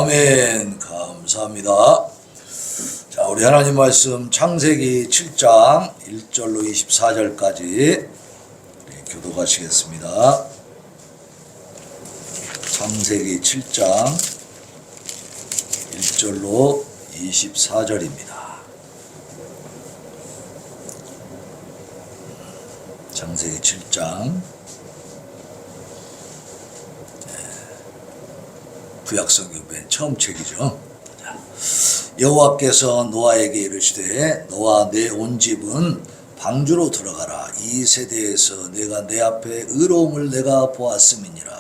아멘. 감사합니다. 자, 우리 하나님 말씀 창세기 7장 1절로 24절까지 교독하시겠습니다. 창세기 7장 1절로 24절입니다. 창세기 7장 구약성경 맨 처음 책이죠. 여호와께서 노아에게 이르시되 너와 내 온 집은 방주로 들어가라. 이 세대에서 내가 내 앞에 의로움을 내가 보았음이니라.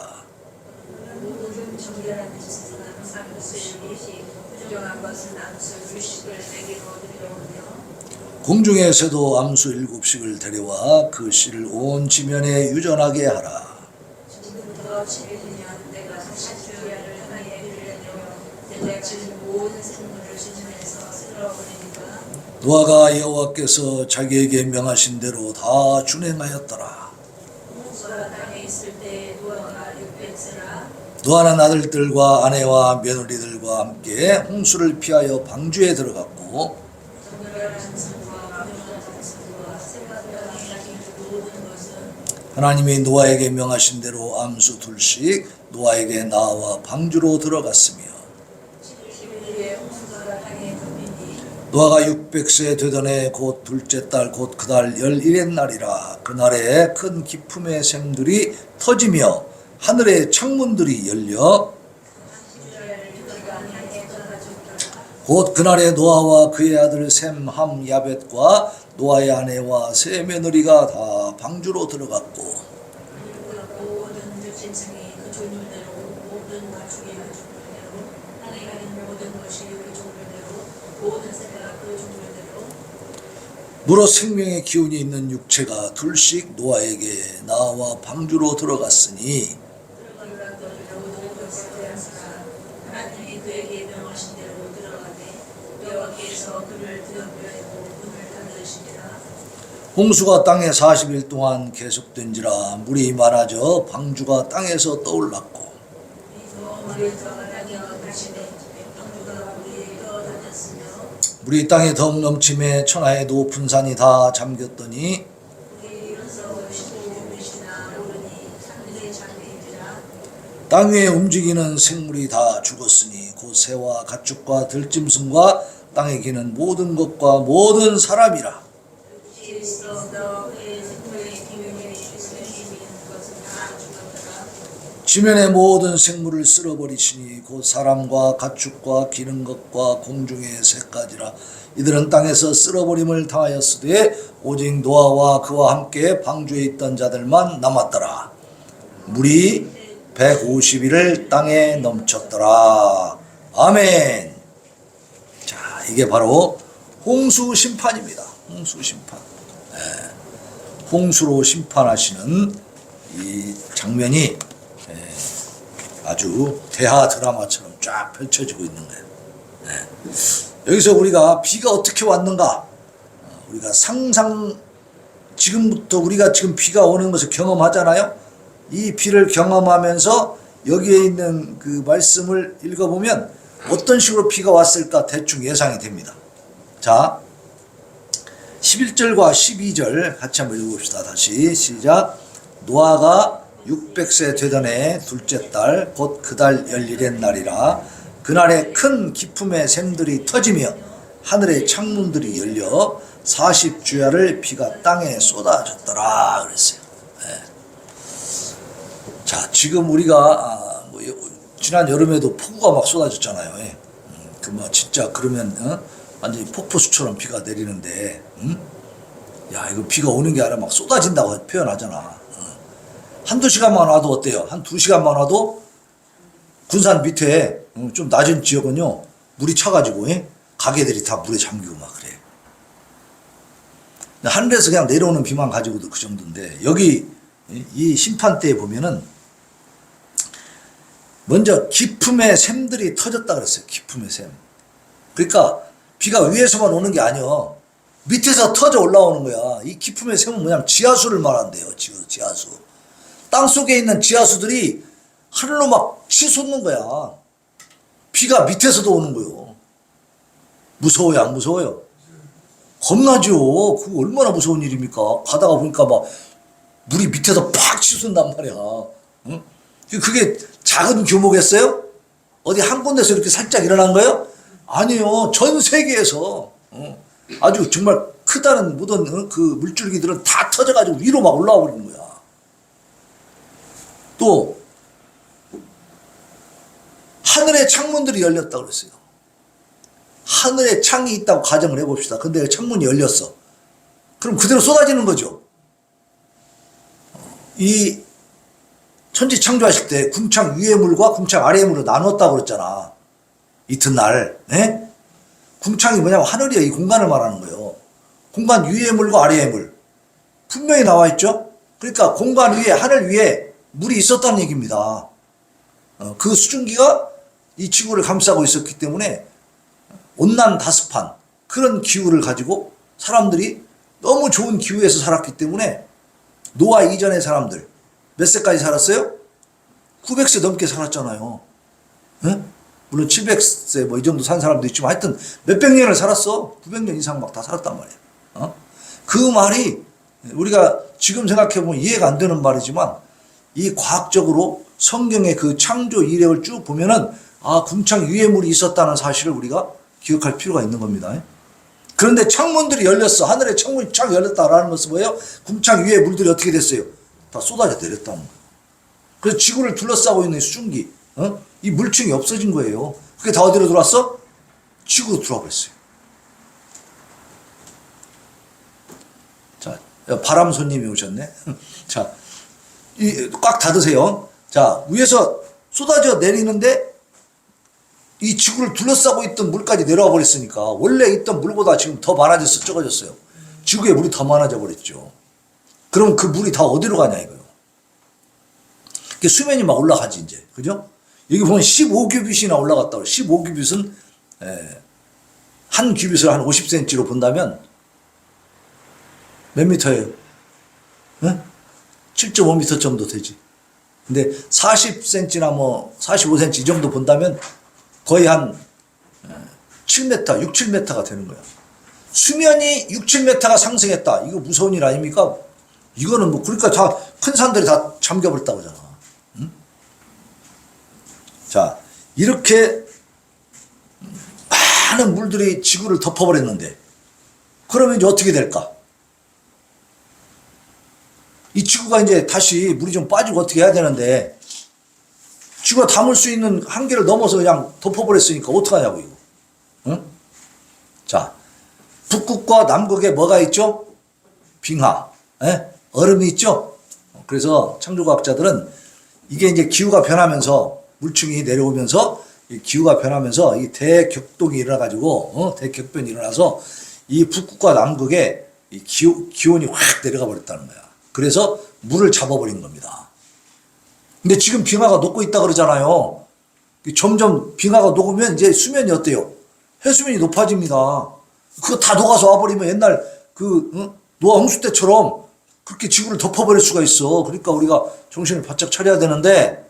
공중에서도 암수 7씩을 데려와 그 씨를 온 지면에 유전하게 하라. 노아가 여호와께서 자기에게 명하신 대로 다 준행하였더라. 노아는 아들들과 아내와 며느리들과 함께 홍수를 피하여 방주에 들어갔고 하나님이 노아에게 명하신 대로 암수 2씩 노아에게 나와 방주로 들어갔으며 노아가 600세 되던 해 곧 둘째 달 곧 그달 11의 날이라. 그날에 큰 기품의 샘들이 터지며 하늘의 창문들이 열려 곧 그날에 노아와 그의 아들 셈, 함, 야벳과 노아의 아내와 세 며느리가 다 방주로 들어갔고 물어 생명의 기운이 있는 육체가 둘씩 노아에게 나와 방주로 들어갔으니 홍수가 땅에 40일 동안 계속된지라. 물이 많아져 방주가 땅에서 떠올랐고 물이 땅에 더욱 넘침에 천하의 높은 산이 다 잠겼더니 땅 위에 움직이는 생물이 다 죽었으니 곧 새와 가축과 들짐승과 땅에 기는 모든 것과 모든 사람이라. 지면의 모든 생물을 쓸어버리시니 곧 사람과 가축과 기는 것과 공중의 새까지라. 이들은 땅에서 쓸어버림을 당하였으되 오직 노아와 그와 함께 방주에 있던 자들만 남았더라. 물이 150일을 땅에 넘쳤더라. 아멘. 자, 이게 바로 홍수 심판입니다. 홍수 심판. 홍수로 심판하시는 이 장면이 아주 대하 드라마처럼 쫙 펼쳐지고 있는 거예요. 여기서 우리가 비가 어떻게 왔는가? 우리가 지금부터 우리가 지금 비가 오는 것을 경험하잖아요. 이 비를 경험하면서 여기에 있는 그 말씀을 읽어보면 어떤 식으로 비가 왔을까 대충 예상이 됩니다. 자, 11절과 12절 같이 한번 읽어봅시다. 다시 시작. 노아가 600세 되던 해 둘째 달 곧 그달 11의 날이라. 그날에 큰 기품의 샘들이 터지며 하늘의 창문들이 열려 40주야를 비가 땅에 쏟아졌더라 그랬어요. 자, 지금 우리가 지난 여름에도 폭우가 막 쏟아졌잖아요. 진짜 그러면 완전히 폭포수처럼 비가 내리는데 야, 이거 비가 오는 게 아니라 막 쏟아진다고 표현하잖아. 한두 시간만 와도 어때요? 한 2시간만 와도 군산 밑에 좀 낮은 지역은요 물이 차가지고 가게들이 다 물에 잠기고 막 그래. 하늘에서 그냥 내려오는 비만 가지고도 그 정도인데 여기 이 심판 때에 보면은 먼저 기품의 샘들이 터졌다 그랬어요. 기품의 샘. 그러니까 비가 위에서만 오는 게 아니요 밑에서 터져 올라오는 거야. 이 기품의 샘은 뭐냐면 지하수를 말한대요. 지하수. 땅 속에 있는 지하수들이 하늘로 막 치솟는 거야. 비가 밑에서도 오는 거요. 무서워요, 안 무서워요? 겁나죠. 그거 얼마나 무서운 일입니까? 가다가 보니까 막 물이 밑에서 팍 치솟는단 말이야. 응? 그게 작은 규모겠어요? 어디 한 군데서 이렇게 살짝 일어난 거예요? 아니요. 전 세계에서 아주 정말 크다는 모든 그 물줄기들은 다 터져가지고 위로 막 올라와 버리는 거야. 또 하늘의 창문들이 열렸다고 그랬어요. 하늘에 창이 있다고 가정을 해봅시다. 근데 창문이 열렸어. 그럼 그대로 쏟아지는 거죠. 이 천지 창조하실 때 궁창 위의 물과 궁창 아래의 물을 나눴다고 그랬잖아. 이튿날. 네? 궁창이 뭐냐면 하늘이야. 이 공간을 말하는 거예요. 공간 위의 물과 아래의 물. 분명히 나와 있죠. 그러니까 공간 위에, 하늘 위에 물이 있었다는 얘기입니다. 그 수증기가 이 지구를 감싸고 있었기 때문에 온난 다습한 그런 기후를 가지고 사람들이 너무 좋은 기후에서 살았기 때문에 노아 이전의 사람들 몇 세까지 살았어요? 900세 넘게 살았잖아요. 응? 물론 700세 뭐 이 정도 산 사람도 있지만 하여튼 몇백 년을 살았어. 900년 이상 막 다 살았단 말이야. 그 말이 우리가 지금 생각해보면 이해가 안 되는 말이지만 이 과학적으로 성경의 그 창조 이력을 쭉 보면은 아, 궁창 위에 물이 있었다는 사실을 우리가 기억할 필요가 있는 겁니다. 그런데 창문들이 열렸어. 하늘에 창문이 쫙 열렸다라는 것은 뭐예요? 궁창 위에 물들이 어떻게 됐어요? 다 쏟아져 내렸다는 거예요. 그래서 지구를 둘러싸고 있는 수증기, 이 물층이 없어진 거예요. 그게 다 어디로 들어왔어? 지구로 들어와 버렸어요. 자, 바람 손님이 오셨네. 자, 꽉 닫으세요. 자, 위에서 쏟아져 내리는데 이 지구를 둘러싸고 있던 물까지 내려와 버렸으니까 원래 있던 물보다 지금 더 많아져서 적어졌어요. 지구에 물이 더 많아져 버렸죠. 그럼 그 물이 다 어디로 가냐 이거요. 수면이 막 올라가지 이제. 그죠? 여기 보면 15규빗이나 올라갔다 그래요. 15규빗은 한 규빗을 한 50cm로 본다면 몇 미터예요? 7.5m 정도 되지. 근데 40cm나 뭐 45cm 이 정도 본다면 거의 한 7m, 6, 7m가 되는 거야. 수면이 6, 7m가 상승했다. 이거 무서운 일 아닙니까? 이거는 뭐 그러니까 다 큰 산들이 다 잠겨버렸다고 하잖아. 응? 자, 이렇게 많은 물들이 지구를 덮어버렸는데 그러면 이제 어떻게 될까? 이 지구가 이제 다시 물이 좀 빠지고 어떻게 해야 되는데 지구가 담을 수 있는 한계를 넘어서 그냥 덮어버렸으니까 어떡하냐고 이거. 응? 자, 북극과 남극에 뭐가 있죠? 빙하, 얼음이 있죠? 그래서 창조과학자들은 이게 이제 기후가 변하면서 물층이 내려오면서 이 기후가 변하면서 이 대격동이 일어나가지고 대격변이 일어나서 이 북극과 남극에 이 기온이 확 내려가 버렸다는 거야. 그래서 물을 잡아버린 겁니다. 근데 지금 빙하가 녹고 있다 그러잖아요. 점점 빙하가 녹으면 이제 수면이 어때요? 해수면이 높아집니다. 그거 다 녹아서 와버리면 옛날 노아 홍수 때처럼 그렇게 지구를 덮어버릴 수가 있어. 그러니까 우리가 정신을 바짝 차려야 되는데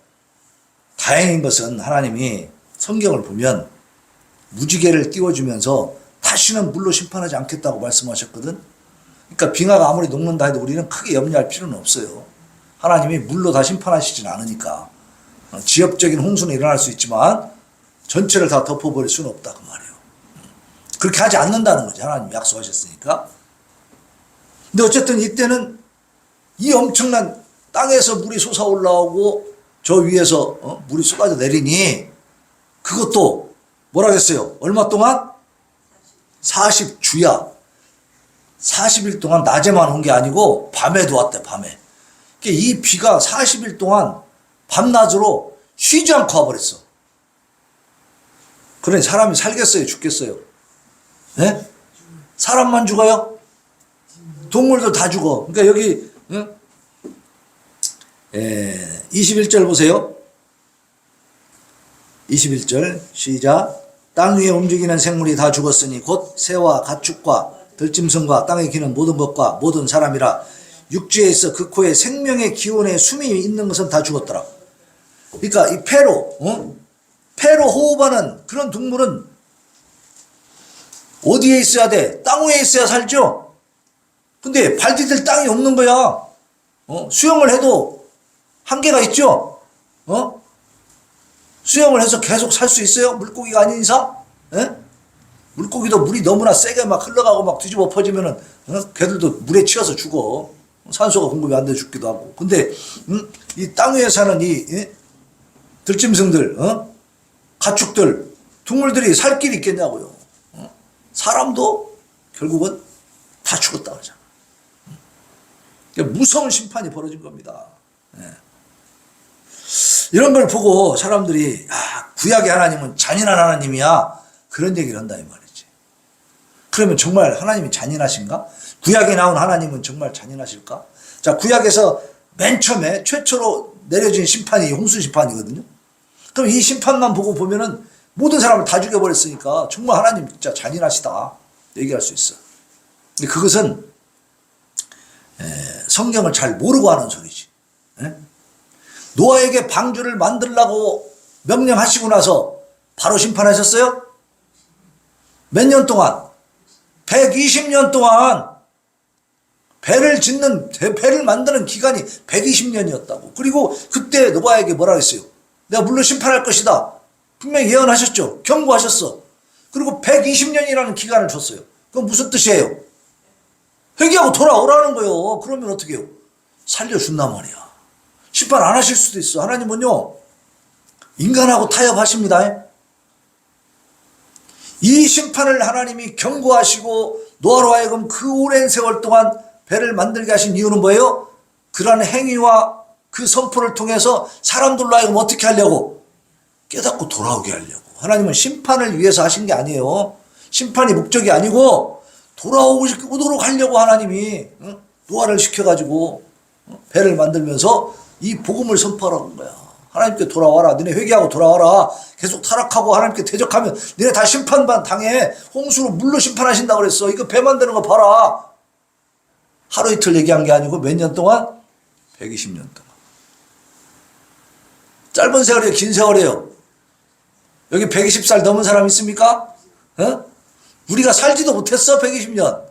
다행인 것은 하나님이 성경을 보면 무지개를 띄워주면서 다시는 물로 심판하지 않겠다고 말씀하셨거든. 그러니까 빙하가 아무리 녹는다 해도 우리는 크게 염려할 필요는 없어요. 하나님이 물로 다 심판하시진 않으니까. 지역적인 홍수는 일어날 수 있지만 전체를 다 덮어버릴 수는 없다 그 말이에요. 그렇게 하지 않는다는 거죠. 하나님이 약속하셨으니까. 근데 어쨌든 이때는 이 엄청난 땅에서 물이 솟아 올라오고 저 위에서 물이 쏟아져 내리니 그것도 뭐라 했어요? 얼마 동안? 40주야. 40일 동안 낮에만 온 게 아니고 밤에도 왔대, 밤에. 이 비가 40일 동안 밤낮으로 쉬지 않고 와버렸어. 그러니 사람이 살겠어요? 죽겠어요? 네? 사람만 죽어요? 동물도 다 죽어. 그러니까 여기 21절 보세요. 21절 시작. 땅 위에 움직이는 생물이 다 죽었으니 곧 새와 가축과 들짐승과 땅에 기는 모든 것과 모든 사람이라. 육지에 있어 그 코에 생명의 기운에 숨이 있는 것은 다 죽었더라. 그러니까 이 폐로 호흡하는 그런 동물은 어디에 있어야 돼? 땅 위에 있어야 살죠? 근데 발 디딜 땅이 없는 거야. 수영을 해도 한계가 있죠? 수영을 해서 계속 살 수 있어요? 물고기가 아닌 이상? 예? 물고기도 물이 너무나 세게 막 흘러가고 막 뒤집어 퍼지면은, 걔들도 물에 치여서 죽어. 산소가 공급이 안 돼 죽기도 하고. 근데, 이 땅 위에 사는 들짐승들, 가축들, 동물들이 살 길이 있겠냐고요. 사람도 결국은 다 죽었다 그러잖아. 무서운 심판이 벌어진 겁니다. 예. 이런 걸 보고 사람들이 구약의 하나님은 잔인한 하나님이야 그런 얘기를 한다 이 말이지. 그러면 정말 하나님이 잔인하신가? 구약에 나온 하나님은 정말 잔인하실까? 자, 구약에서 맨 처음에 최초로 내려진 심판이 홍수 심판이거든요. 그럼 이 심판만 보고 보면은 모든 사람을 다 죽여버렸으니까 정말 하나님 진짜 잔인하시다 얘기할 수 있어. 근데 그것은 성경을 잘 모르고 하는 소리지. 에? 노아에게 방주를 만들라고 명령하시고 나서 바로 심판하셨어요? 몇 년 동안? 120년 동안 배를 만드는 기간이 120년이었다고. 그리고 그때 노아에게 뭐라 했어요? 내가 물로 심판할 것이다. 분명히 예언하셨죠. 경고하셨어. 그리고 120년이라는 기간을 줬어요. 그건 무슨 뜻이에요? 회개하고 돌아오라는 거예요. 그러면 어떻게 해요? 살려준단 말이야. 심판 안 하실 수도 있어. 하나님은요, 인간하고 타협하십니다. 이 심판을 하나님이 경고하시고 노아로 하여금 그 오랜 세월 동안 배를 만들게 하신 이유는 뭐예요? 그러한 행위와 그 선포를 통해서 사람들로 하여금 어떻게 하려고? 깨닫고 돌아오게 하려고. 하나님은 심판을 위해서 하신 게 아니에요. 심판이 목적이 아니고 돌아오도록 하려고 하나님이 노아를 시켜가지고 배를 만들면서 이 복음을 선포하라는 거야. 하나님께 돌아와라. 너네 회개하고 돌아와라. 계속 타락하고 하나님께 대적하면 너네 다 심판만 당해. 홍수로 물로 심판하신다고 그랬어. 이거 배 만드는 거 봐라. 하루 이틀 얘기한 게 아니고 몇 년 동안? 120년 동안. 짧은 세월이에요? 긴 세월이에요? 여기 120살 넘은 사람 있습니까? 우리가 살지도 못했어 120년.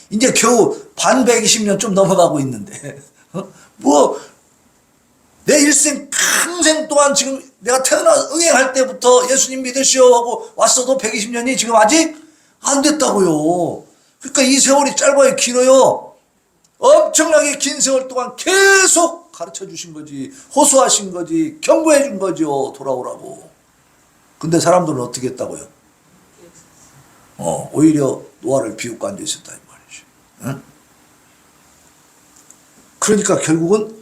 이제 겨우 반 120년 좀 넘어가고 있는데 내 일생 평생 동안 지금 내가 응행할 때부터 예수님 믿으시오 하고 왔어도 120년이 지금 아직 안 됐다고요. 그러니까 이 세월이 짧아요 길어요? 엄청나게 긴 세월 동안 계속 가르쳐 주신 거지, 호소하신 거지, 경고해 준 거죠. 돌아오라고. 근데 사람들은 어떻게 했다고요? 오히려 노아를 비웃고 앉아 있었다 이 말이죠. 응? 그러니까 결국은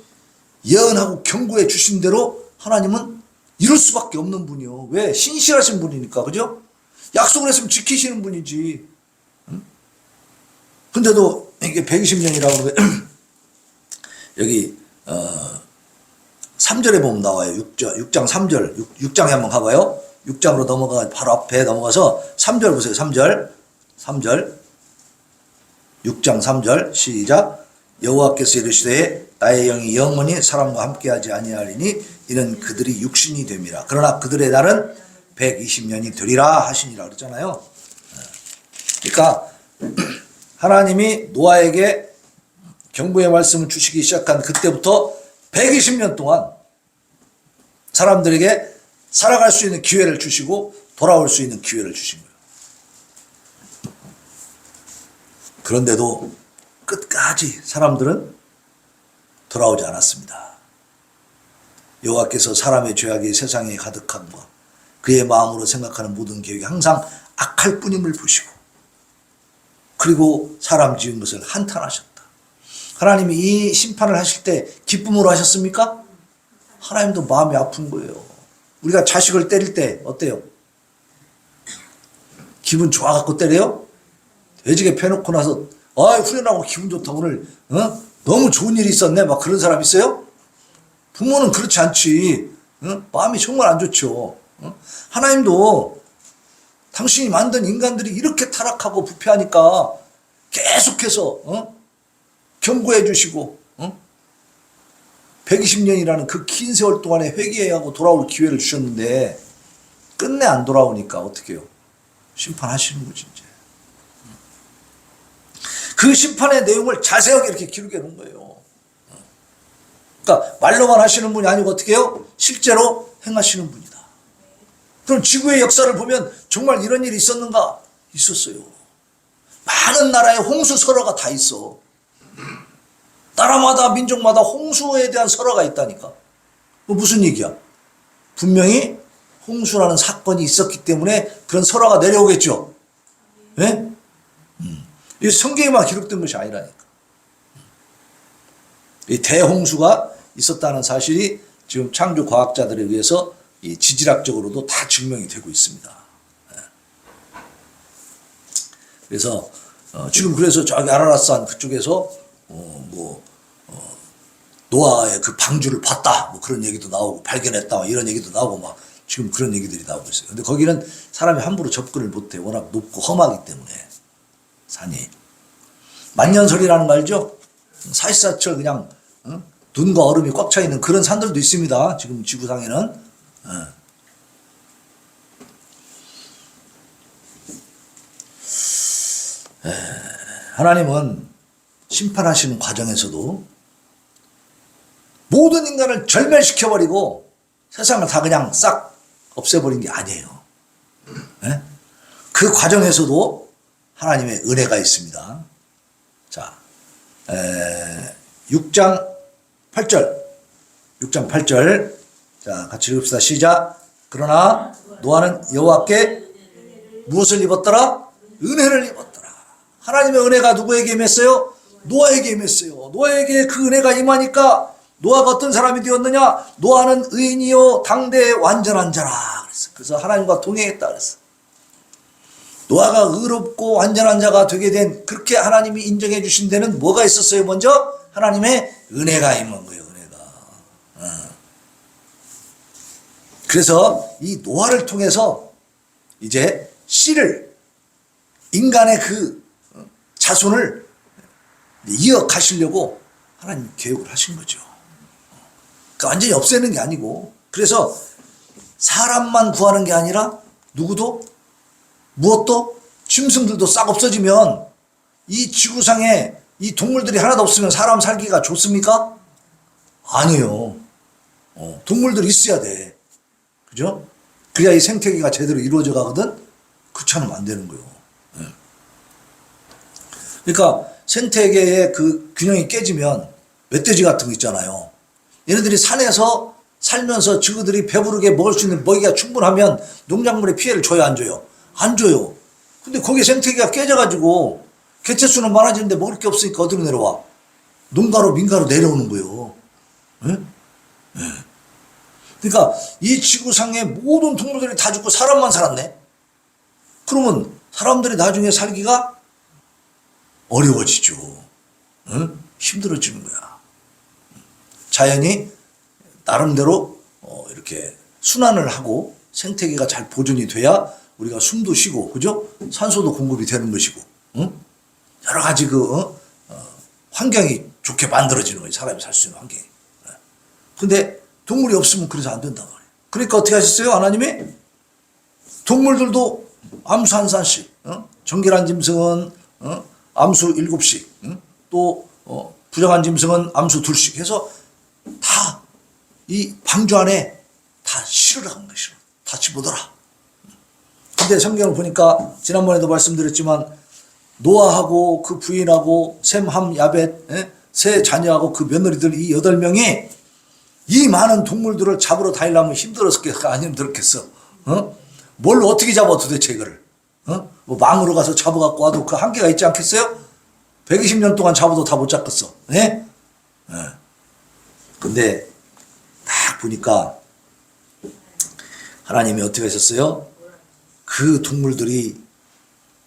예언하고 경고해 주신 대로 하나님은 이룰 수밖에 없는 분이요. 왜? 신실하신 분이니까. 그죠? 약속을 했으면 지키시는 분이지. 응? 근데도 이게 120년이라고 그러면 여기 3절에 보면 나와요. 6장 3절. 6장에 한번 가봐요. 6장으로 넘어가 바로 앞에 넘어가서 3절 보세요. 3절. 6장 3절 시작. 여호와께서 이르시되 나의 영이 영원히 사람과 함께하지 아니하리니 이는 그들이 육신이 됨이라. 그러나 그들의 날은 120년이 되리라 하시니라 그랬잖아요. 그러니까 하나님이 노아에게 경고의 말씀을 주시기 시작한 그때부터 120년 동안 사람들에게 살아갈 수 있는 기회를 주시고 돌아올 수 있는 기회를 주신 거예요. 그런데도 끝까지 사람들은 돌아오지 않았습니다. 여호와께서 사람의 죄악이 세상에 가득함과 그의 마음으로 생각하는 모든 계획이 항상 악할 뿐임을 보시고 그리고 사람 지은 것을 한탄하셨다. 하나님이 이 심판을 하실 때 기쁨으로 하셨습니까? 하나님도 마음이 아픈 거예요. 우리가 자식을 때릴 때 어때요? 기분 좋아갖고 때려요? 돼지게 패놓고 나서 후련하고 기분 좋다 오늘 너무 좋은 일이 있었네 막 그런 사람 있어요? 부모는 그렇지 않지. 마음이 정말 안 좋죠. 하나님도 당신이 만든 인간들이 이렇게 타락하고 부패하니까 계속해서 경고해 주시고 120년이라는 그 긴 세월 동안에 회개하고 돌아올 기회를 주셨는데 끝내 안 돌아오니까 어떻게 해요? 심판하시는 거지 이제. 그 심판의 내용을 자세하게 이렇게 기록해 놓은 거예요. 그러니까 말로만 하시는 분이 아니고 어떻게 해요? 실제로 행하시는 분이다. 그럼 지구의 역사를 보면 정말 이런 일이 있었는가? 있었어요. 많은 나라에 홍수 설화가 다 있어. 나라마다 민족마다 홍수에 대한 설화가 있다니까. 무슨 얘기야? 분명히 홍수라는 사건이 있었기 때문에 그런 설화가 내려오겠죠. 예? 이 성경에만 기록된 것이 아니라니까. 이 대홍수가 있었다는 사실이 지금 창조 과학자들에 의해서 이 지질학적으로도 다 증명이 되고 있습니다. 그래서 지금 그래서 저기 아라라산 그쪽에서 노아의 그 방주를 봤다 뭐 그런 얘기도 나오고 발견했다 이런 얘기도 나오고 막 지금 그런 얘기들이 나오고 있어요. 근데 거기는 사람이 함부로 접근을 못해. 워낙 높고 험하기 때문에 산이. 만년설이라는 거 알죠? 사시사철 그냥 눈과 얼음이 꽉 차 있는 그런 산들도 있습니다. 지금 지구상에는. 하나님은 심판하시는 과정에서도 모든 인간을 절멸시켜버리고 세상을 다 그냥 싹 없애버린 게 아니에요. 그 과정에서도 하나님의 은혜가 있습니다. 자, 6장 8절. 6장 8절. 자, 같이 읽읍시다. 시작. 그러나 노아는 여호와께 무엇을 입었더라? 은혜를 입었더라. 하나님의 은혜가 누구에게 임했어요? 노아에게 임했어요. 노아에게 그 은혜가 임하니까 노아가 어떤 사람이 되었느냐? 노아는 의인이요 당대의 완전한 자라. 그래서 하나님과 동행했다 그랬어. 노아가 의롭고 완전한 자가 되게 된 그렇게 하나님이 인정해 주신 데는 뭐가 있었어요? 먼저 하나님의 은혜가 임한 거예요. 은혜가. 그래서 이 노아를 통해서 이제 씨를 인간의 그 자손을 이어가시려고 하나님 계획을 하신 거죠. 그러니까 완전히 없애는 게 아니고 그래서 사람만 구하는 게 아니라 누구도 무엇도 짐승들도 싹 없어지면 이 지구상에 이 동물들이 하나도 없으면 사람 살기가 좋습니까? 아니에요. 동물들이 있어야 돼. 그죠? 그래야 이 생태계가 제대로 이루어져 가거든? 그렇지 않으면 안 되는 거예요. 그러니까 생태계의 그 균형이 깨지면 멧돼지 같은 거 있잖아요. 얘네들이 산에서 살면서 지구들이 배부르게 먹을 수 있는 먹이가 충분하면 농작물에 피해를 줘요, 안 줘요? 안 줘요. 근데 거기에 생태계가 깨져가지고 개체수는 많아지는데 먹을 게 없으니까 어디로 내려와? 농가로 민가로 내려오는 거예요. 그러니까 이 지구상의 모든 동물들이 다 죽고 사람만 살았네. 그러면 사람들이 나중에 살기가 어려워지죠. 힘들어지는 거야. 자연이 나름대로 이렇게 순환을 하고 생태계가 잘 보존이 돼야 우리가 숨도 쉬고, 그죠? 산소도 공급이 되는 것이고, 여러 가지 환경이 좋게 만들어지는 거예요. 사람이 살 수 있는 환경이. 근데 동물이 없으면 그래서 안 된단 말이에요. 그러니까 어떻게 하셨어요? 하나님이 동물들도 암수 한 산씩, 정결한 짐승은 암수 7씩, 또 부정한 짐승은 암수 2씩 해서 다 이 방주 안에 다 실으라 한 것이요. 다 집어넣어라. 근데 성경을 보니까 지난번에도 말씀드렸지만 노아하고 그 부인하고 셈, 함, 야벳 세 자녀하고 그 며느리들 이 8명이 이 많은 동물들을 잡으러 다니려면 힘들었겠어? 안 힘들었겠어? 뭘 어떻게 잡아 도대체 이거를? 뭐 망으로 가서 잡아갖고 와도 그 한계가 있지 않겠어요? 120년 동안 잡아도 다 못 잡겠어. 예? 근데 딱 보니까 하나님이 어떻게 하셨어요? 그 동물들이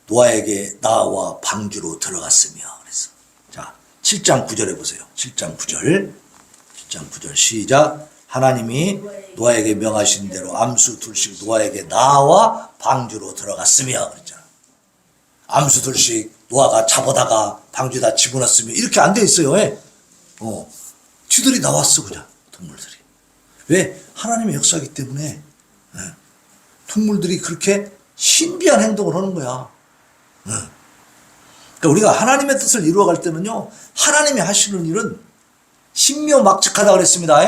노아에게 나와 방주로 들어갔으며 그래서 자 7장 9절에 보세요. 7장 9절 7장 9절 시작. 하나님이 노아에게 명하신 대로 암수 2씩 노아에게 나와 방주로 들어갔으며 그랬잖아. 암수 2씩 노아가 잡아다가 방주에다 집어넣었으며 이렇게 안 돼 있어요. 왜? 쥐들이 나왔어 그냥 동물들이. 왜? 하나님의 역사이기 때문에 동물들이 그렇게 신비한 행동을 하는 거야. 그러니까 우리가 하나님의 뜻을 이루어갈 때는요, 하나님이 하시는 일은 신묘막측하다 그랬습니다.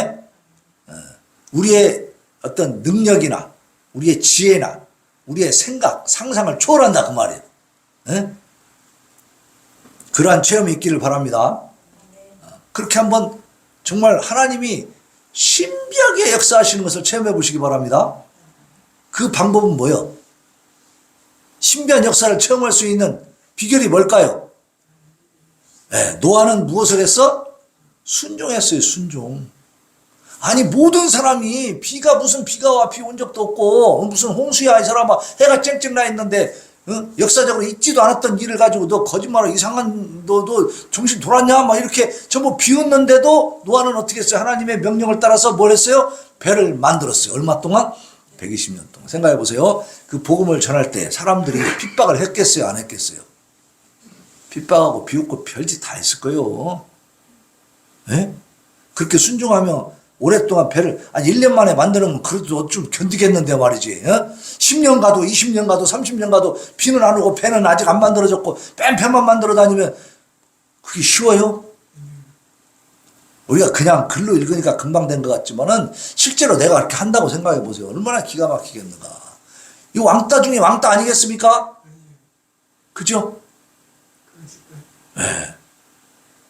우리의 어떤 능력이나 우리의 지혜나 우리의 생각, 상상을 초월한다 그 말이에요. 그러한 체험이 있기를 바랍니다. 그렇게 한번 정말 하나님이 신비하게 역사하시는 것을 체험해 보시기 바랍니다. 그 방법은 뭐예요? 신비한 역사를 체험할 수 있는 비결이 뭘까요? 노아는 무엇을 했어? 순종했어요. 순종. 아니 모든 사람이 무슨 비가 와, 비 온 적도 없고 무슨 홍수야 이 사람아, 해가 쨍쨍 나 있는데 역사적으로 있지도 않았던 일을 가지고 너 거짓말로 이상한 너 정신 돌았냐 막 이렇게 전부 비웃는데도 노아는 어떻게 했어요? 하나님의 명령을 따라서 뭘 했어요? 배를 만들었어요. 얼마 동안? 120년 동안. 생각해 보세요. 그 복음을 전할 때 사람들이 핍박을 했겠어요? 안 했겠어요? 핍박하고 비웃고 별짓 다 했을 거예요. 그렇게 순종하며 오랫동안 배를 1년 만에 만드는 건 그래도 좀 견디겠는데 말이지. 10년 가도 20년 가도 30년 가도 비는 안 오고 배는 아직 안 만들어졌고 뺑뺑만 만들어 다니면 그게 쉬워요? 우리가 그냥 글로 읽으니까 금방 된 것 같지만은 실제로 내가 그렇게 한다고 생각해 보세요. 얼마나 기가 막히겠는가. 이 왕따 중에 왕따 아니겠습니까? 그죠?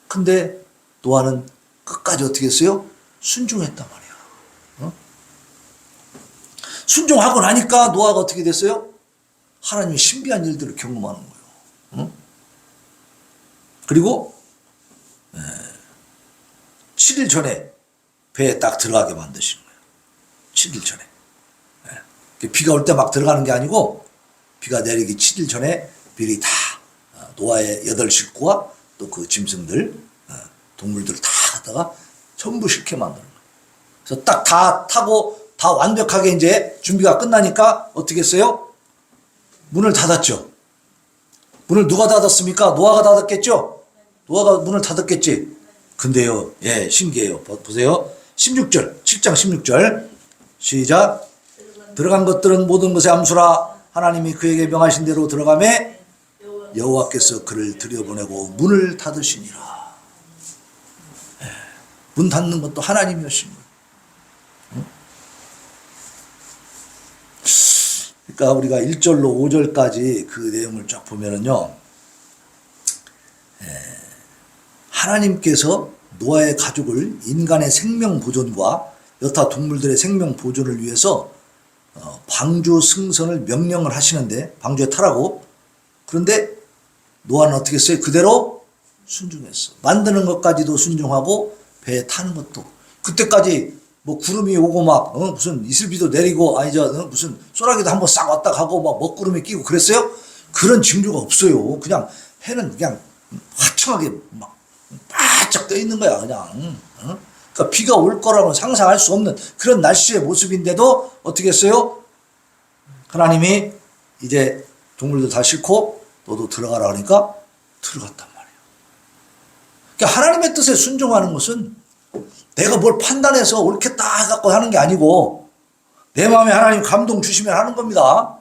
근데 노아는 끝까지 어떻게 했어요? 순종했단 말이야. 순종하고 나니까 노아가 어떻게 됐어요? 하나님의 신비한 일들을 경험하는 거예요. 그리고 7일 전에 배에 딱 들어가게 만드신 거예요. 7일 전에. 비가 올 때 막 들어가는 게 아니고 비가 내리기 7일 전에 미리 다 노아의 8 식구와 또 그 짐승들, 동물들을 다 갖다가 전부 싫게 만드는 거예요. 그래서 딱 다 타고 다 완벽하게 이제 준비가 끝나니까 어떻게 했어요? 문을 닫았죠. 문을 누가 닫았습니까? 노아가 닫았겠죠? 노아가 문을 닫았겠지. 근데요, 신기해요. 보세요. 16절, 7장 16절. 시작. 들어간 것들은 모든 것의 암수라. 하나님이 그에게 명하신 대로 들어가매 여호와께서 그를 들여보내고 문을 닫으시니라. 문 닫는 것도 하나님이었신 거예요. 그러니까 우리가 1절로 5절까지 그 내용을 쫙 보면은요, 하나님께서 노아의 가족을 인간의 생명 보존과 여타 동물들의 생명 보존을 위해서 방주 승선을 명령을 하시는데, 방주에 타라고. 그런데 노아는 어떻게 했어요? 그대로 순종했어. 만드는 것까지도 순종하고 배에 타는 것도. 그때까지 뭐 구름이 오고 막 무슨 이슬비도 내리고 무슨 소나기도 한번 싹 왔다 가고 막 먹구름이 끼고 그랬어요? 그런 징조가 없어요. 그냥 해는 그냥 화창하게 막 바짝 떠 있는 거야 그냥. 그러니까 비가 올 거라고는 상상할 수 없는 그런 날씨의 모습인데도 어떻게 했어요? 하나님이 이제 동물들 다 싣고 너도 들어가라 하니까 들어갔단 말이에요. 그러니까 하나님의 뜻에 순종하는 것은 내가 뭘 판단해서 옳겠다 해갖고 하는 게 아니고 내 마음에 하나님 감동 주시면 하는 겁니다.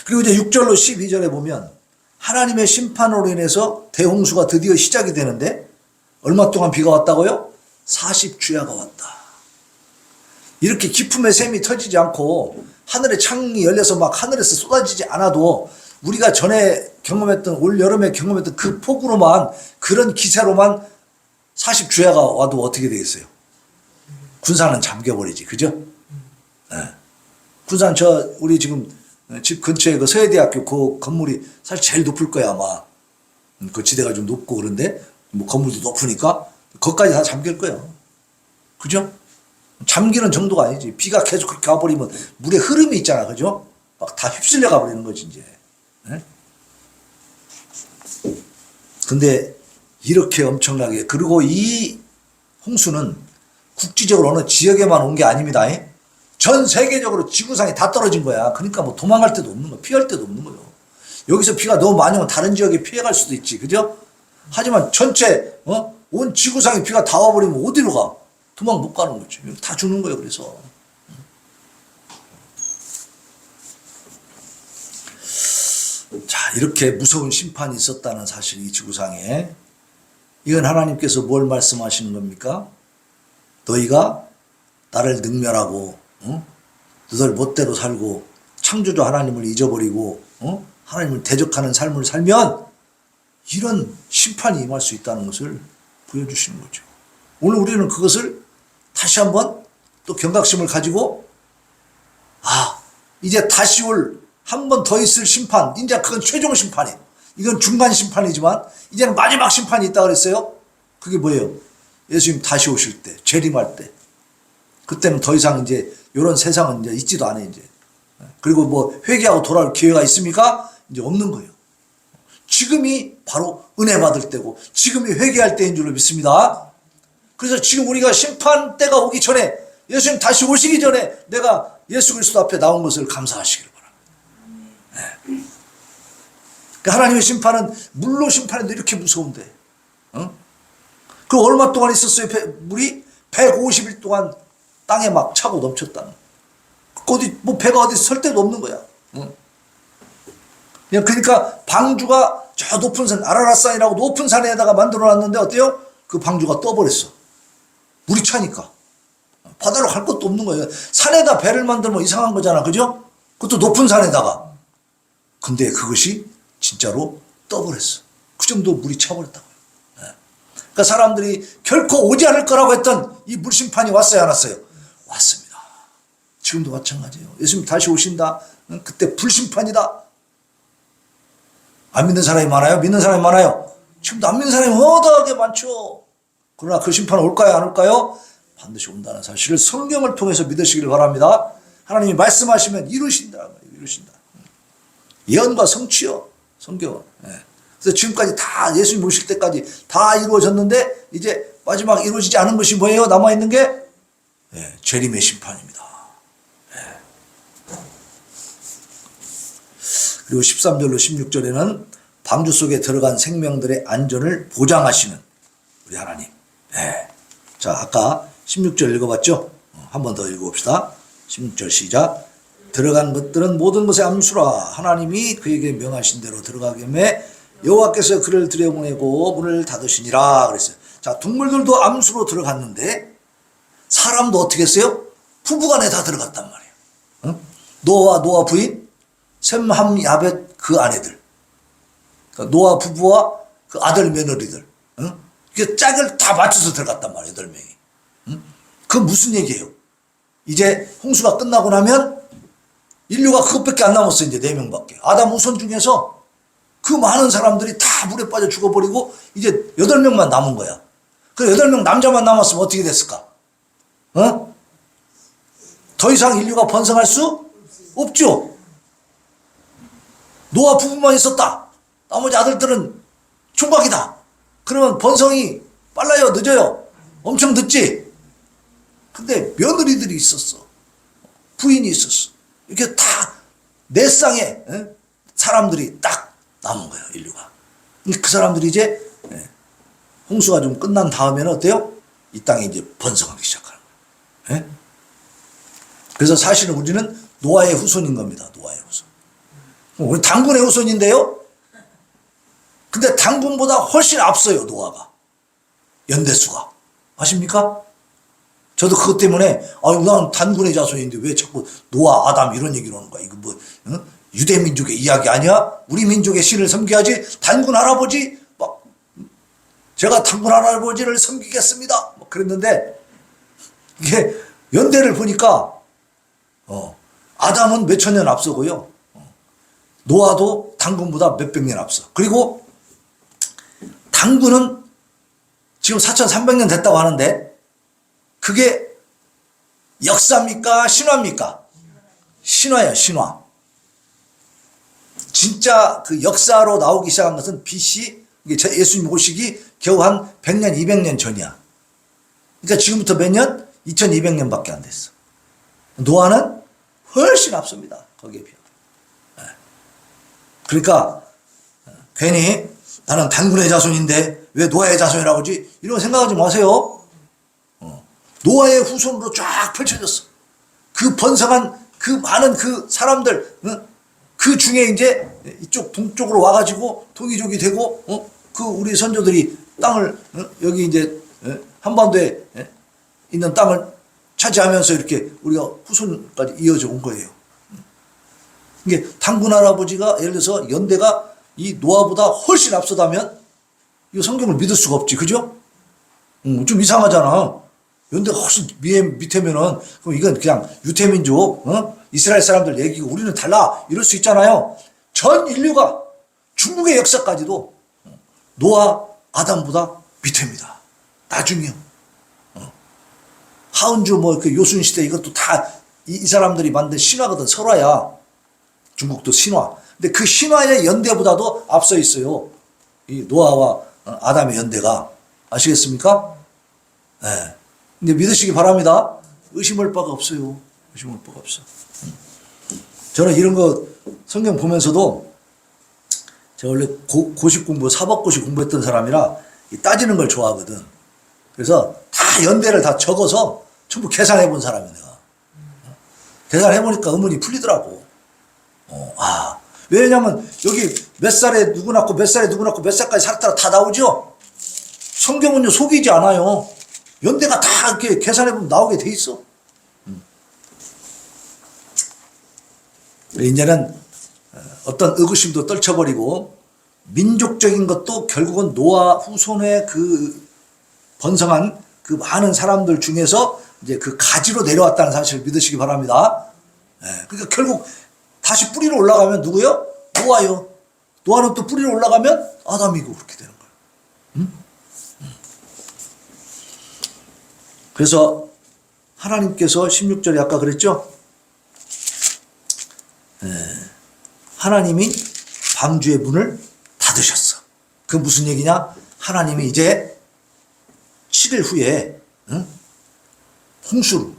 그리고 이제 6절로 12절에 보면 하나님의 심판으로 인해서 대홍수가 드디어 시작이 되는데 얼마 동안 비가 왔다고요? 40주야가 왔다. 이렇게 기품의 샘이 터지지 않고 하늘의 창이 열려서 막 하늘에서 쏟아지지 않아도 우리가 전에 경험했던 올 여름에 경험했던 그 폭우로만 그런 기세로만 40주야가 와도 어떻게 되겠어요? 군산은 잠겨버리지, 그죠? 군산 우리 지금 집 근처에 그 서해대학교 그 건물이 사실 제일 높을 거야 아마. 그 지대가 좀 높고 그런데 뭐 건물도 높으니까 거기까지 다 잠길 거야. 그죠? 잠기는 정도가 아니지. 비가 계속 그렇게 가버리면 물의 흐름이 있잖아, 그죠? 막 다 휩쓸려 가버리는 거지 이제. 근데 이렇게 엄청나게, 그리고 이 홍수는 국지적으로 어느 지역에만 온 게 아닙니다. 전 세계적으로 지구상에 다 떨어진 거야. 그러니까 뭐 도망갈 데도 없는 거야. 피할 데도 없는 거예요. 여기서 비가 너무 많이 오면 다른 지역에 피해갈 수도 있지, 그죠? 하지만 전체 온 지구상에 비가 다 와버리면 어디로 가? 도망 못 가는 거죠. 다 주는 거예요. 그래서 자, 이렇게 무서운 심판이 있었다는 사실, 이 지구상에. 이건 하나님께서 뭘 말씀하시는 겁니까? 너희가 나를 능멸하고 너들 멋대로 살고 창조주 하나님을 잊어버리고 하나님을 대적하는 삶을 살면 이런 심판이 임할 수 있다는 것을 보여주시는 거죠. 오늘 우리는 그것을 다시 한번 또 경각심을 가지고, 이제 다시 올 한 번 더 있을 심판, 이제 그건 최종 심판이에요. 이건 중간 심판이지만 이제는 마지막 심판이 있다 그랬어요. 그게 뭐예요? 예수님 다시 오실 때, 재림할 때. 그때는 더 이상 이제 이런 세상은 이제 있지도 않아요. 이제. 그리고 뭐 회개하고 돌아올 기회가 있습니까? 이제 없는 거예요. 지금이 바로 은혜 받을 때고 지금이 회개할 때인 줄로 믿습니다. 그래서 지금 우리가 심판 때가 오기 전에, 예수님 다시 오시기 전에 내가 예수 그리스도 앞에 나온 것을 감사하시기를 바랍니다. 그러니까 하나님의 심판은 물로 심판인데 이렇게 무서운데, 그 얼마 동안 있었어요? 물이 150일 동안 땅에 막 차고 넘쳤다는. 어디 뭐 배가 어디 설 데도 없는 거야. 그러니까 방주가 저 높은 산, 아라랏산이라고 높은 산에다가 만들어놨는데 어때요? 그 방주가 떠버렸어. 물이 차니까. 바다로 갈 것도 없는 거예요. 산에다 배를 만들면 이상한 거잖아, 그죠? 그것도 높은 산에다가. 근데 그것이 진짜로 떠버렸어. 그 정도 물이 차버렸다고요. 그러니까 사람들이 결코 오지 않을 거라고 했던 이 물심판이 왔어요, 안 왔어요? 왔습니다. 지금도 마찬가지예요. 예수님 다시 오신다. 그때 불심판이다. 안 믿는 사람이 많아요? 믿는 사람이 많아요? 지금도 안 믿는 사람이 허다하게 많죠. 그러나 그 심판 올까요, 안 올까요? 반드시 온다는 사실을 성경을 통해서 믿으시길 바랍니다. 하나님이 말씀하시면 이루신다. 예언과 성취요, 성경은. 그래서 지금까지 다 예수님 오실 때까지 다 이루어졌는데 이제 마지막 이루어지지 않은 것이 뭐예요? 남아있는 게 재림의 심판입니다. 그리고 13절로 16절에는 방주 속에 들어간 생명들의 안전을 보장하시는 우리 하나님. 자, 아까 16절 읽어봤죠? 한 번 더 읽어봅시다. 16절 시작. 들어간 것들은 모든 것의 암수라. 하나님이 그에게 명하신 대로 들어가게 매 여호와께서 그를 들여보내고 문을 닫으시니라 그랬어요. 자, 동물들도 암수로 들어갔는데 사람도 어떻게 했어요? 부부간에 다 들어갔단 말이에요. 노아 부인, 셈, 함, 야벳 그 아내들. 그러니까 노아 부부와 그 아들 며느리들. 이게 짝을 다 맞춰서 들어갔단 말이에요. 8명이. 그 무슨 얘기예요? 이제 홍수가 끝나고 나면 인류가 그것밖에 안 남았어요. 이제 4명밖에. 아담 후손 중에서 그 많은 사람들이 다 물에 빠져 죽어버리고 이제 8명만 남은 거야. 그 8명 남자만 남았으면 어떻게 됐을까? 더 이상 인류가 번성할 수 없죠. 노아 부부만 있었다. 나머지 아들들은 총각이다. 그러면 번성이 빨라요, 늦어요? 엄청 늦지? 근데 며느리들이 있었어. 부인이 있었어. 이렇게 다 네 쌍의 사람들이 딱 남은 거예요, 인류가. 그 사람들이 이제 홍수가 좀 끝난 다음에는 어때요? 이 땅에 이제 번성하기 시작하는 거예요. 그래서 사실은 우리는 노아의 후손인 겁니다. 노아의 후손. 우리 당군의 후손인데요. 근데 당군보다 훨씬 앞서요, 노아가. 연대수가. 아십니까? 저도 그것 때문에 난 단군의 자손인데 왜 자꾸 노아, 아담 이런 얘기를 하는 거야. 이거 뭐 유대 민족의 이야기 아니야? 우리 민족의 신을 섬겨야지. 단군 할아버지 막 제가 단군 할아버지를 섬기겠습니다. 막 그랬는데 이게 연대를 보니까 아담은 몇천 년 앞서고요. 노아도 단군보다 몇백 년 앞서. 그리고 단군은 지금 4,300년 됐다고 하는데 그게 역사입니까? 신화입니까? 신화예요, 신화. 진짜 그 역사로 나오기 시작한 것은 BC, 예수님 오시기 겨우 한 100년, 200년 전이야. 그러니까 지금부터 몇 년? 2200년밖에 안 됐어. 노아는 훨씬 앞섭니다. 거기에 비해. 그러니까 괜히 나는 단군의 자손인데 왜 노아의 자손이라고 하지? 이런 생각하지 마세요. 노아의 후손으로 쫙 펼쳐졌어. 그 번성한 그 많은 그 사람들, 그 중에 이제 이쪽 동쪽으로 와가지고 동이족이 되고, 그 우리 선조들이 땅을, 여기 이제 한반도에 있는 땅을 차지하면서 이렇게 우리가 후손까지 이어져 온 거예요. 이게 단군 할아버지가 예를 들어서 연대가 이 노아보다 훨씬 앞서다면 이 성경을 믿을 수가 없지, 그죠? 좀 이상하잖아. 연대가 훨씬 밑에면은 그럼 이건 그냥 유태민족, 이스라엘 사람들 얘기고 우리는 달라 이럴 수 있잖아요. 전 인류가 중국의 역사까지도 노아, 아담보다 밑입니다. 나중이요. 하은주 그 요순시대 이것도 다 이 사람들이 만든 신화거든. 설화야. 중국도 신화. 근데 그 신화의 연대보다도 앞서 있어요. 이 노아와 아담의 연대가. 아시겠습니까? 네. 근데 믿으시기 바랍니다. 의심할 바가 없어요. 의심할 바가 없어. 저는 이런 거 성경 보면서도 제가 원래 고시 공부, 사법고시 공부했던 사람이라 따지는 걸 좋아하거든. 그래서 다 연대를 다 적어서 전부 계산해 본 사람이야, 내가. 계산해 보니까 의문이 풀리더라고. 왜냐면 여기 몇 살에 누구 낳고 몇 살에 누구 낳고 몇 살까지 살았다가 다 나오죠? 성경은요, 속이지 않아요. 연대가 다 이렇게 계산해보면 나오게 돼 있어. 이제는 어떤 의구심도 떨쳐버리고 민족적인 것도 결국은 노아 후손의 그 번성한 그 많은 사람들 중에서 이제 그 가지로 내려왔다는 사실을 믿으시기 바랍니다. 그러니까 결국 다시 뿌리로 올라가면 누구요? 노아요. 노아는 또 뿌리로 올라가면 아담이고 그렇게 되는 거예요. 그래서 하나님께서 16절에 아까 그랬죠? 하나님이 방주의 문을 닫으셨어. 그 무슨 얘기냐? 하나님이 이제 7일 후에 홍수를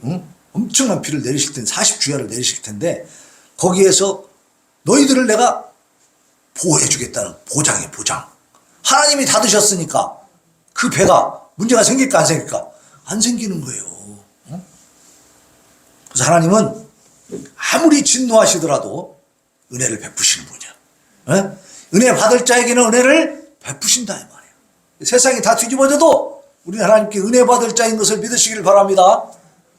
엄청난 비를 내리실 텐데 40주야를 내리실 텐데 거기에서 너희들을 내가 보호해 주겠다는 보장이에요. 보장. 하나님이 닫으셨으니까 그 배가 문제가 생길까 안 생길까? 안 생기는 거예요. 그래서 하나님은 아무리 진노하시더라도 은혜를 베푸시는 분이야. 은혜 받을 자에게는 은혜를 베푸신다 이 말이에요. 세상이 다 뒤집어져도 우리 하나님께 은혜 받을 자인 것을 믿으시기를 바랍니다.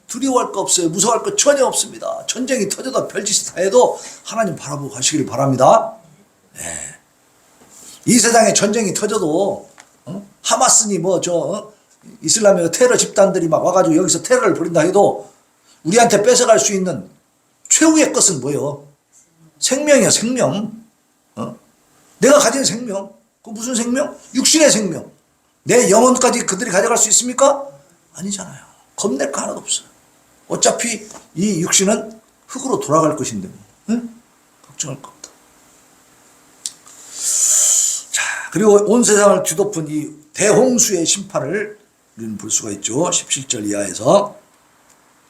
두려워할 거 없어요. 무서워할 거 전혀 없습니다. 전쟁이 터져도 별짓이 다 해도 하나님 바라보고 가시기를 바랍니다. 이 세상에 전쟁이 터져도 하마스니 이슬람의 테러 집단들이 막 와가지고 여기서 테러를 벌인다 해도 우리한테 뺏어갈 수 있는 최후의 것은 뭐예요? 생명이야, 생명. 내가 가진 생명. 그 무슨 생명? 육신의 생명. 내 영혼까지 그들이 가져갈 수 있습니까? 아니잖아요. 겁낼 거 하나도 없어요. 어차피 이 육신은 흙으로 돌아갈 것인데 걱정할 거 없다. 자, 그리고 온 세상을 뒤덮은 이 대홍수의 심판을 우리는 볼 수가 있죠. 17절 이하에서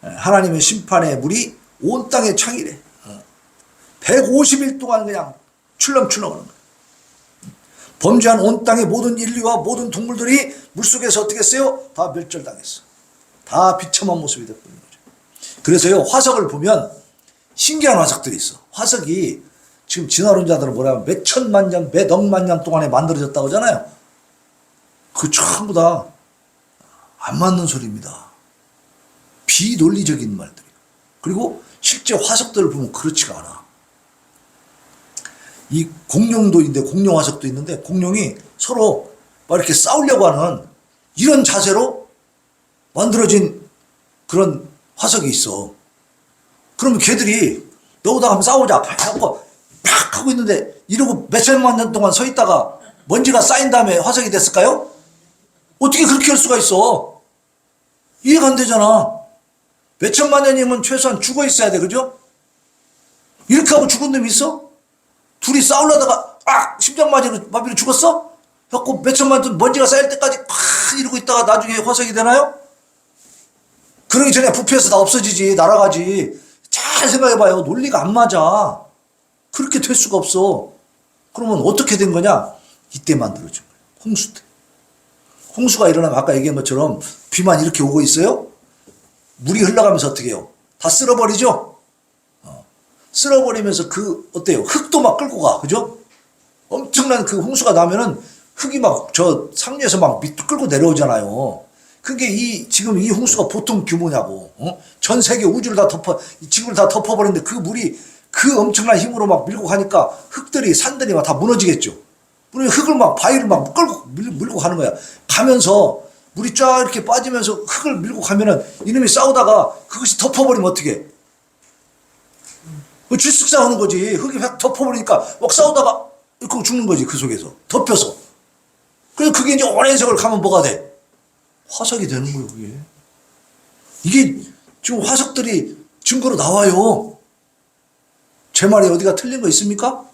하나님의 심판의 물이 온 땅에 창이래. 150일 동안 그냥 출렁출렁 하는 거예요. 범죄한 온 땅의 모든 인류와 모든 동물들이 물속에서 어떻게 했어요? 다 멸절당했어. 다 비참한 모습이 되어버린 거죠. 그래서요, 화석을 보면 신기한 화석들이 있어. 화석이 지금 진화론자들은 뭐라면 몇 천만 년, 몇 억만 년 동안에 만들어졌다고 하잖아요. 그 전부 다 안 맞는 소리입니다. 비논리적인 말들이에요. 그리고 실제 화석들을 보면 그렇지가 않아. 이 공룡도인데 공룡 화석도 있는데 공룡이 서로 막 이렇게 싸우려고 하는 이런 자세로 만들어진 그런 화석이 있어. 그러면 걔들이 너보다 한번 싸우자 하고 팍 하고 있는데 이러고 몇천만 년 동안 서 있다가 먼지가 쌓인 다음에 화석이 됐을까요? 어떻게 그렇게 할 수가 있어? 이해가 안 되잖아. 몇천만 년이면 최소한 죽어 있어야 돼, 그죠? 이렇게 하고 죽은 놈이 있어? 둘이 싸우려다가 심장마비로 죽었어? 해갖고 몇천만 년 먼지가 쌓일 때까지 팍 이러고 있다가 나중에 화석이 되나요? 그러기 전에 부패해서 다 없어지지, 날아가지. 잘 생각해봐요. 논리가 안 맞아. 그렇게 될 수가 없어. 그러면 어떻게 된 거냐? 이때 만들어진 거예요. 홍수 때. 홍수가 일어나면 아까 얘기한 것처럼 비만 이렇게 오고 있어요? 물이 흘러가면서 어떻게 해요? 다 쓸어버리죠? 쓸어버리면서 어때요? 흙도 막 끌고 가. 그죠? 엄청난 그 홍수가 나면은 흙이 막 저 상류에서 막 밑으로 끌고 내려오잖아요. 그게 지금 이 홍수가 보통 규모냐고. 전 세계 우주를 다 지구를 다 덮어버리는데 그 물이 그 엄청난 힘으로 막 밀고 가니까 산들이 막 다 무너지겠죠. 흙을 막 바위를 막 밀고 가는 거야. 가면서 물이 쫙 이렇게 빠지면서 흙을 밀고 가면은 이놈이 싸우다가 그것이 덮어버리면 어떻게? 질쑥 싸우는 거지. 흙이 확 덮어버리니까 막 싸우다가 이렇게 죽는 거지. 그 속에서 덮여서. 그래서 그게 이제 오랜 세월 가면 뭐가 돼? 화석이 되는 거예요. 그게. 이게 지금 화석들이 증거로 나와요. 제 말이 어디가 틀린 거 있습니까?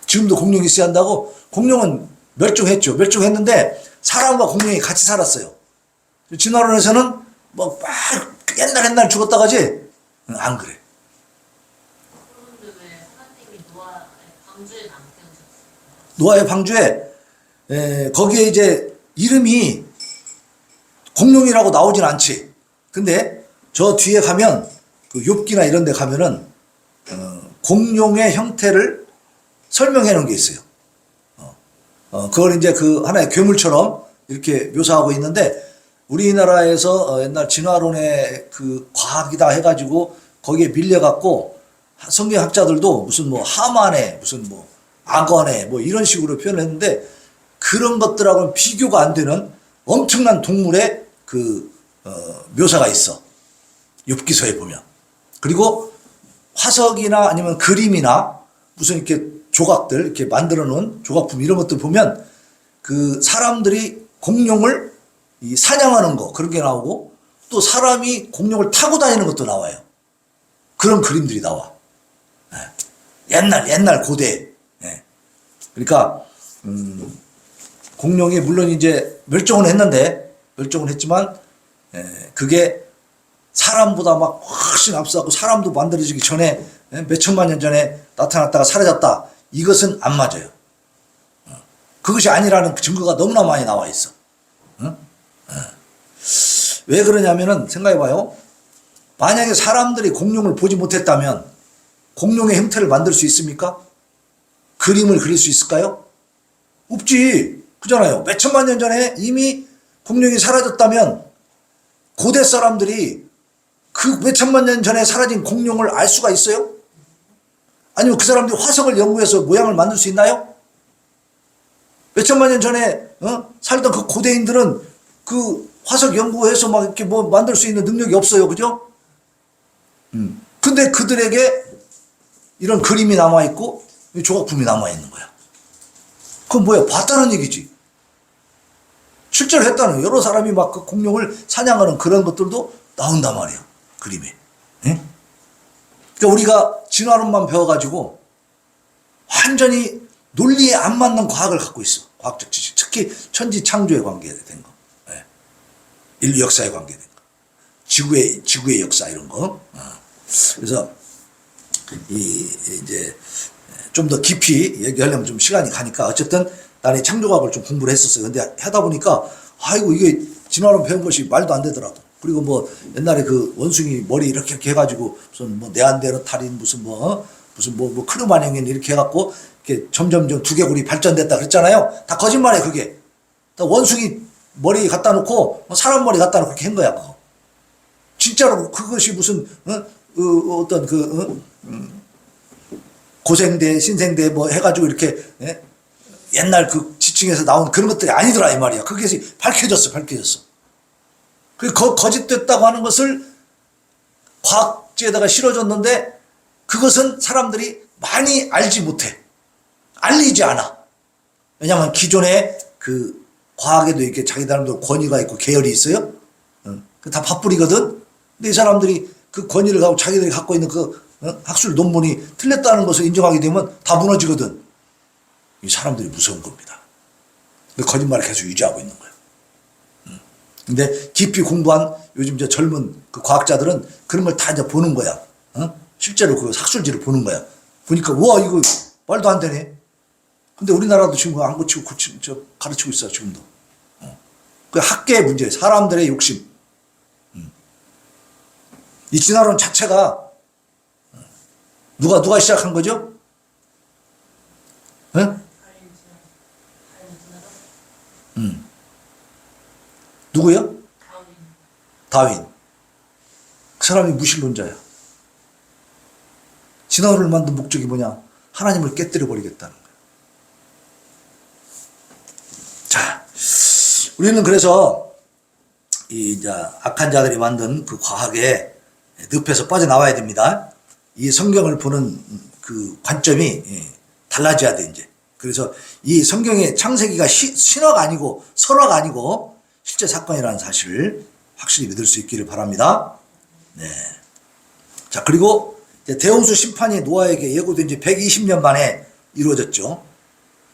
지금도 공룡이 있어야 한다고? 공룡은 멸종했죠. 멸종했는데 사람과 공룡이 같이 살았어요. 진화론에서는 뭐 막 옛날 죽었다가지? 안 그래. 그런데 왜 하나님이 노아의 방주에 남겨주셨어요? 노아의 방주에 거기에 이제 이름이 공룡이라고 나오진 않지. 근데 저 뒤에 가면 그 욥기나 이런 데 가면은 공룡의 형태를 설명해 놓은 게 있어요. 그걸 이제 그 하나의 괴물처럼 이렇게 묘사하고 있는데 우리나라에서 옛날 진화론의 그 과학이다 해가지고 거기에 밀려갖고 성경학자들도 무슨 뭐 하만의 무슨 뭐 악어네 뭐 이런 식으로 표현했는데 그런 것들하고는 비교가 안 되는 엄청난 동물의 그 묘사가 있어. 욥기서에 보면. 그리고 화석이나 아니면 그림이나 무슨 이렇게 조각들 이렇게 만들어 놓은 조각품 이런 것들 보면 그 사람들이 공룡을 사냥하는 거 그런 게 나오고 또 사람이 공룡을 타고 다니는 것도 나와요. 그런 그림들이 나와. 옛날 고대. 그러니까 공룡이 물론 이제 멸종은 했지만 그게 사람보다 막 훨씬 앞서고 사람도 만들어지기 전에 몇천만 년 전에 나타났다가 사라졌다. 이것은 안 맞아요. 그것이 아니라는 증거가 너무나 많이 나와 있어. 왜 그러냐면은 생각해봐요. 만약에 사람들이 공룡을 보지 못했다면 공룡의 형태를 만들 수 있습니까? 그림을 그릴 수 있을까요? 없지. 그잖아요. 몇천만 년 전에 이미 공룡이 사라졌다면 고대 사람들이 그 몇천만 년 전에 사라진 공룡을 알 수가 있어요? 아니면 그 사람들이 화석을 연구해서 모양을 만들 수 있나요? 몇천만 년 전에 살던 그 고대인들은 그 화석 연구해서 막 이렇게 뭐 만들 수 있는 능력이 없어요. 그죠? 근데 그들에게 이런 그림이 남아있고 조각품이 남아있는 거야. 그건 뭐야? 봤다는 얘기지. 실제로 했다는 여러 사람이 막 그 공룡을 사냥하는 그런 것들도 나온단 말이야. 그림에. 예? 그러니까 우리가 진화론만 배워가지고 완전히 논리에 안 맞는 과학을 갖고 있어. 과학적 지식. 특히 천지 창조에 관계된 거. 예. 인류 역사에 관계된 거. 지구의 역사 이런 거. 그래서 이제 좀 더 깊이 얘기하려면 좀 시간이 가니까 어쨌든 나는 창조과학을 좀 공부를 했었어요. 근데 하다 보니까 아이고 이게 진화론 배운 것이 말도 안 되더라고. 그리고 뭐 옛날에 그 원숭이 머리 이렇게 해가지고 무슨 뭐 네안데르탈인 무슨 뭐 크루마뇽인 이렇게 해갖고 이렇게 점점 두개골이 발전됐다 그랬잖아요. 다 거짓말이에요. 그게 다 원숭이 머리 갖다 놓고 사람 머리 갖다 놓고 이렇게 한 거야. 그거 진짜로 그것이 무슨 어떤 고생대 신생대 뭐 해가지고 이렇게 옛날 그 지층에서 나온 그런 것들이 아니더라 이 말이야. 그것이 밝혀졌어. 그 거짓됐다고 하는 것을 과학지에다가 실어줬는데 그것은 사람들이 많이 알지 못해. 알리지 않아. 왜냐하면 기존에 그 과학에도 이렇게 자기들도 권위가 있고 계열이 있어요. 다 밥벌이거든. 근데 이 사람들이 그 권위를 갖고 자기들이 갖고 있는 그 학술 논문이 틀렸다는 것을 인정하게 되면 다 무너지거든. 이 사람들이 무서운 겁니다. 그 거짓말을 계속 유지하고 있는 거예요. 근데 깊이 공부한 요즘 저 젊은 그 과학자들은 그런 걸 다 이제 보는 거야. 실제로 그 학술지를 보는 거야. 보니까 와 이거 말도 안 되네. 근데 우리나라도 지금 안 고치고 가르치고 있어요, 지금도. 그 학계의 문제예요. 사람들의 욕심. 이 진화론 자체가 누가 시작한 거죠? 응? 누구요? 다윈. 그 사람이 무신론자야. 진화론을 만든 목적이 뭐냐? 하나님을 깨뜨려 버리겠다는 거야. 자, 우리는 그래서 이 이제 악한 자들이 만든 그 과학에 늪에서 빠져나와야 됩니다. 이 성경을 보는 그 관점이 달라져야 돼, 이제. 그래서 이 성경의 창세기가 신화가 아니고 설화가 아니고 실제 사건이라는 사실을 확실히 믿을 수 있기를 바랍니다. 네. 자, 그리고 이제 대홍수 심판이 노아에게 예고된 지 120년 만에 이루어졌죠.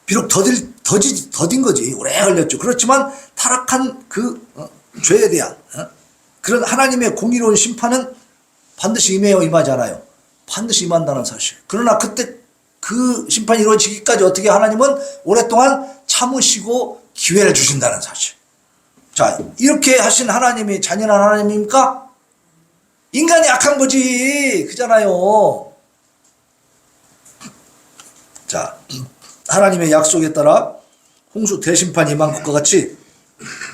비록 더딘 거지. 오래 걸렸죠. 그렇지만 타락한 그 죄에 대한 그런 하나님의 공의로운 심판은 반드시 임하지 않아요. 반드시 임한다는 사실. 그러나 그때 그 심판이 이루어지기까지 어떻게 하나님은 오랫동안 참으시고 기회를 주신다는 사실. 자, 이렇게 하신 하나님이 잔인한 하나님입니까? 인간이 악한 거지. 그잖아요. 자, 하나님의 약속에 따라 홍수 대심판이 임한 것과 같이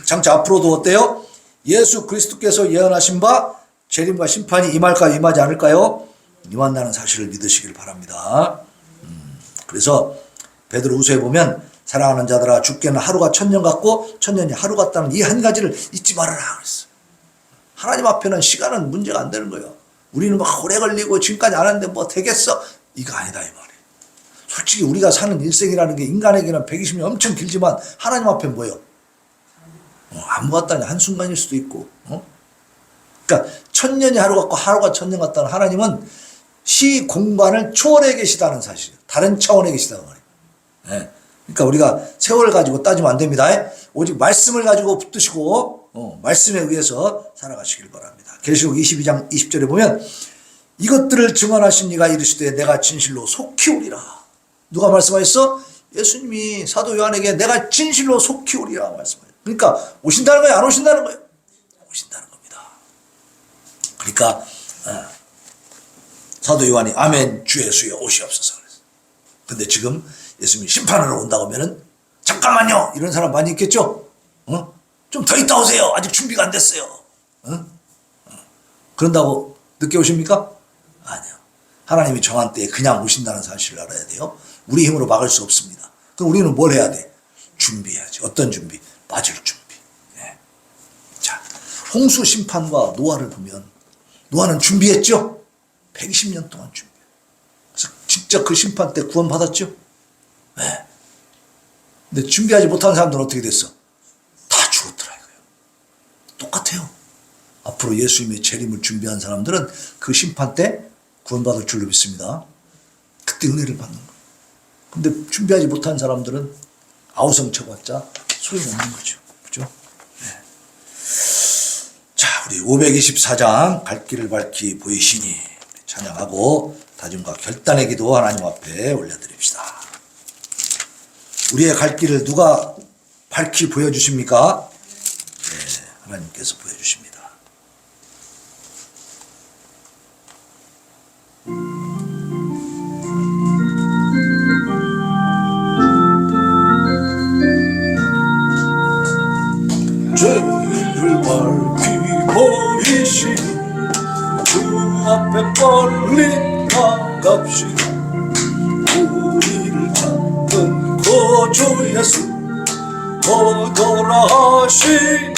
장차 앞으로도 어때요? 예수 그리스도께서 예언하신 바 재림과 심판이 임할까요? 임하지 않을까요? 임한다는 사실을 믿으시길 바랍니다. 그래서 베드로후서에 보면 사랑하는 자들아 죽게는 하루가 1000년 같고 1000년이 하루 같다는 이 한 가지를 잊지 말아라 그랬어요. 하나님 앞에는 시간은 문제가 안 되는 거예요. 우리는 막 오래 걸리고 지금까지 안 하는데 뭐 되겠어? 이거 아니다 이 말이에요. 솔직히 우리가 사는 일생이라는 게 인간에게는 120년 엄청 길지만 하나님 앞에 뭐예요? 아무것도 아니야. 한순간일 수도 있고. 그러니까 1000년이 하루 같고 하루가 1000년 같다는 하나님은 시 공간을 초월해 계시다는 사실이에요. 다른 차원에 계시다는 말이에요. 네. 그러니까 우리가 세월을 가지고 따지면 안 됩니다. 오직 말씀을 가지고 붙드시고 말씀에 의해서 살아가시길 바랍니다. 계시록 22장 20절에 보면 이것들을 증언하신 이가 이르시되 내가 진실로 속히 오리라. 누가 말씀하셨어? 예수님이 사도 요한에게 내가 진실로 속히 오리라 말씀하셨어요. 그러니까 오신다는 거예요? 안 오신다는 거예요? 오신다는 겁니다. 그러니까 사도 요한이 아멘 주 예수여 오시옵소서 그랬어요. 근데 지금 예수님이 심판하러 온다고 하면은 잠깐만요 이런 사람 많이 있겠죠? 좀 더 있다 오세요. 아직 준비가 안 됐어요. 그런다고 늦게 오십니까? 아니요. 하나님이 정한 때에 그냥 오신다는 사실을 알아야 돼요. 우리 힘으로 막을 수 없습니다. 그럼 우리는 뭘 해야 돼? 준비해야지. 어떤 준비? 맞을 준비. 네. 자, 홍수 심판과 노아를 보면 노아는 준비했죠? 120년 동안 준비. 그래서 진짜 그 심판 때 구원받았죠? 네. 근데 준비하지 못한 사람들은 어떻게 됐어? 다 죽었더라 이거예요. 똑같아요. 앞으로 예수님의 재림을 준비한 사람들은 그 심판 때 구원받을 줄로 믿습니다. 그때 은혜를 받는 거예요. 근데 준비하지 못한 사람들은 아우성쳐봤자 소용없는 거죠. 그죠? 네. 자, 우리 524장 갈 길을 밝히 보이시니 찬양하고 다짐과 결단의 기도 하나님 앞에 올려드립시다. 우리의 갈 길을 누가 밝히 보여주십니까? 네, 하나님께서 보여주십니다. 죄를 밝히 보이시니 주 앞에 빨리 나갑시다. 우리를 찾는 구주 예수 오더라 하시네.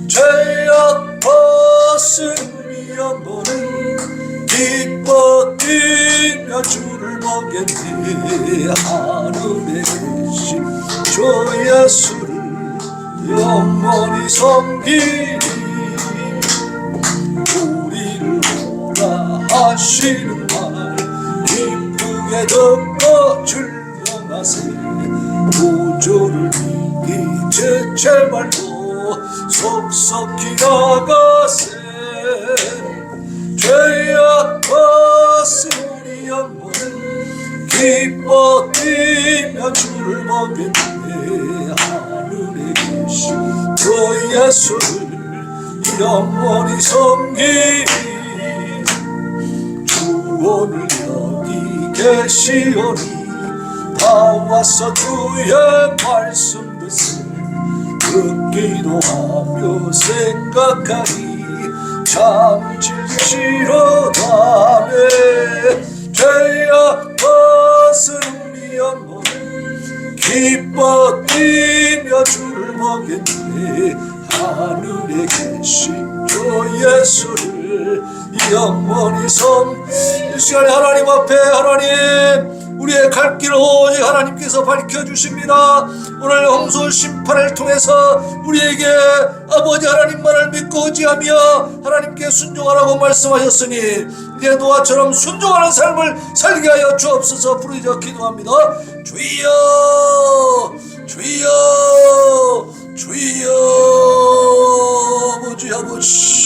죄악 벗은 영혼은 기뻐 뛰며 주를 보겠니. 하늘에 계신 주 예수를 영원히 섬기니 우리를 오라 하시는 말 기쁘게 듣고 출렁하세. 구주를 잊지 말고 속속히 나가세. 죄악 벗은 우리 영혼은 기뻐 먹겠네. 하늘에 계신 주 예수를 영원히 섬기리. 주 오늘 여기 계시오니 다 와서 주의 말씀 듣기도 하며 생각하니 참 진실하다네. 죄야 벗은 우리 영혼 기뻐 뛰며 주를 보겠네. 하늘에 계신 주 예수를 영원히 이 시간에 하나님 앞에 하나님 우리의 갈 길을 오직 하나님께서 밝혀주십니다. 오늘 홍수 심판을 통해서 우리에게 아버지 하나님만을 믿고 의지하며 하나님께 순종하라고 말씀하셨으니 이제 노아처럼 순종하는 삶을 살게 하여 주옵소서. 부르짖어 기도합니다. 주여 주여